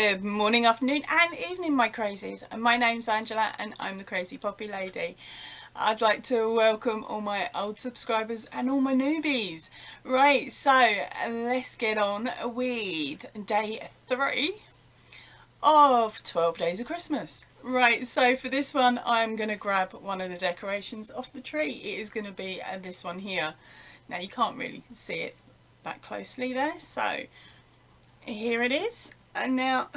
Good morning, afternoon and evening, my crazies. My name's Angela and I'm the Crazy Poppy Lady. I'd like to welcome all my old subscribers and all my newbies. Right, so let's get on with day 3 of 12 Days of Christmas. Right, so for this one I'm going to grab one of the decorations off the tree. It is going to be this one here. Now you can't really see it that closely there, so here it is. And now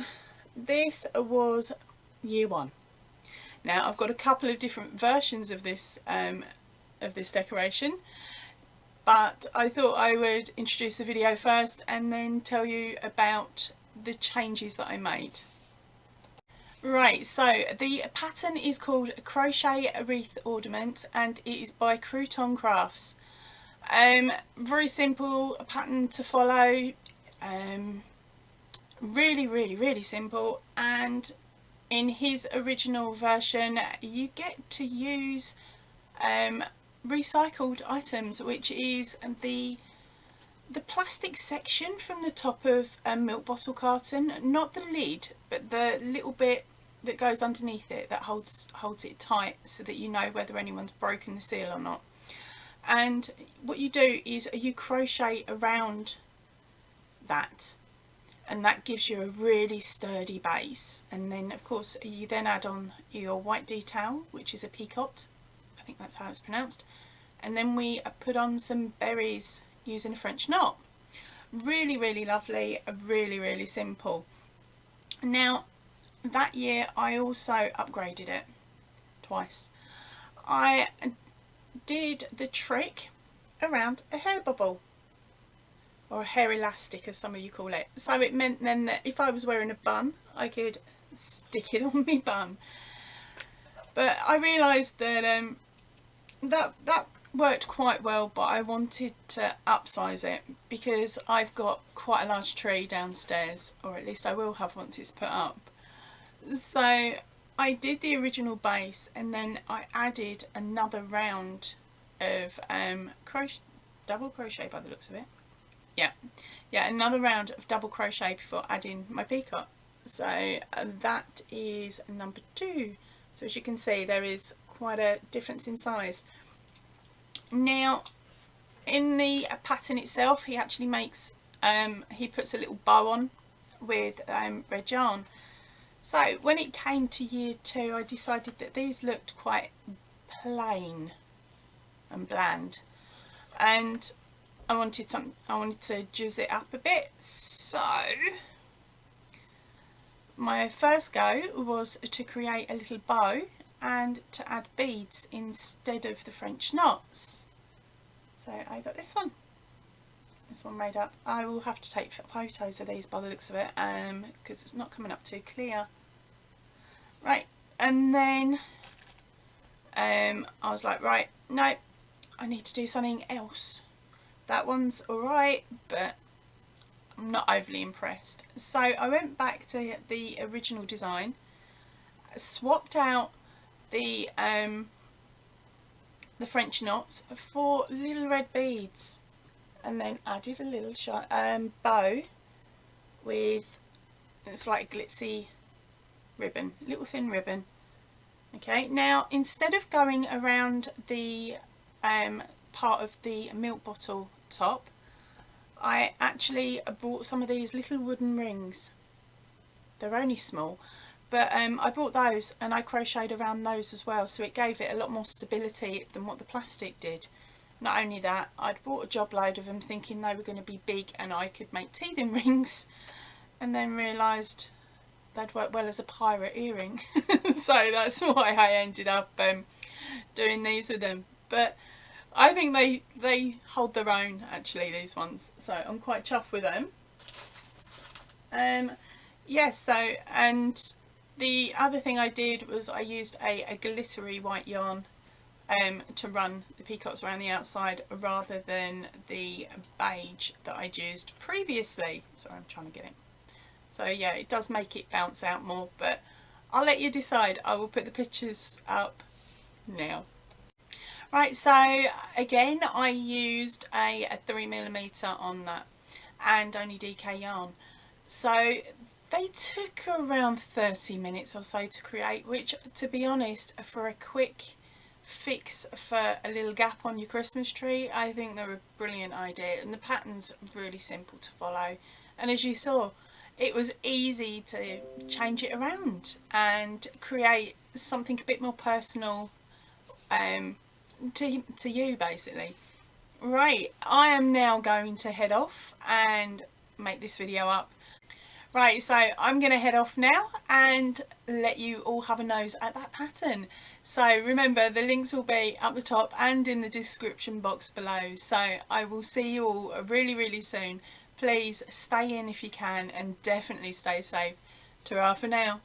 this was year 1. Now I've got a couple of different versions of this decoration, but I thought I would introduce the video first and then tell you about the changes that I made. Right, so the pattern is called Crochet Wreath Ornament and it is by Crouton Crafts. Very simple pattern to follow. Really simple, and in his original version you get to use recycled items, which is the plastic section from the top of a milk bottle carton, not the lid but the little bit that goes underneath it that holds it tight so that you know whether anyone's broken the seal or not. And what you do is you crochet around that, and that gives you a really sturdy base. And then of course you then add on your white detail, which is a peacock, I think that's how it's pronounced, and then we put on some berries using a French knot. Really lovely, really simple. Now that year I also upgraded it twice. I did the trick around a hair bubble, or a hair elastic as some of you call it. So it meant then that if I was wearing a bun I could stick it on my bun. But I realised that that worked quite well, but I wanted to upsize it because I've got quite a large tree downstairs, or at least I will have once it's put up. So I did the original base and then I added another round of double crochet by the looks of it. Yeah, another round of double crochet before adding my peacock. So that is number 2. So as you can see, there is quite a difference in size. Now in the pattern itself, he actually makes he puts a little bow on with red yarn. So when it came to year 2, I decided that these looked quite plain and bland, and I wanted to juzz it up a bit. So my first go was to create a little bow and to add beads instead of the French knots. So I got this one made up. I will have to take photos of these by the looks of it, because it's not coming up too clear. Right, and then I was like, right, no, I need to do something else. That one's alright, but I'm not overly impressed. So I went back to the original design, swapped out the French knots for little red beads, and then added a little bow with, it's like glitzy ribbon, little thin ribbon. Okay, now instead of going around the part of the milk bottle top, I actually bought some of these little wooden rings. They're only small, but I bought those and I crocheted around those as well, so it gave it a lot more stability than what the plastic did. Not only that, I'd bought a job load of them thinking they were going to be big and I could make teething rings, and then realised they'd work well as a pirate earring. So that's why I ended up doing these with them. But I think they hold their own, actually, these ones, so I'm quite chuffed with them. Yes, so, and the other thing I did was I used a glittery white yarn to run the peacocks around the outside, rather than the beige that I'd used previously. Sorry, I'm trying to get it. So yeah, it does make it bounce out more, but I'll let you decide. I will put the pictures up now. Right, so again I used a 3mm on that and only DK yarn. So They took around 30 minutes or so to create, which, to be honest, for a quick fix for a little gap on your Christmas tree, I think they're a brilliant idea. And the pattern's really simple to follow. And as you saw, it was easy to change it around and create something a bit more personal to you, basically. Right, I am now going to head off and make this video up. Right, so I'm going to head off now and let you all have a nose at that pattern. So remember, the links will be up the top and in the description box below. So I will see you all really soon. Please stay in if you can, and definitely stay safe. Ta-ra for now.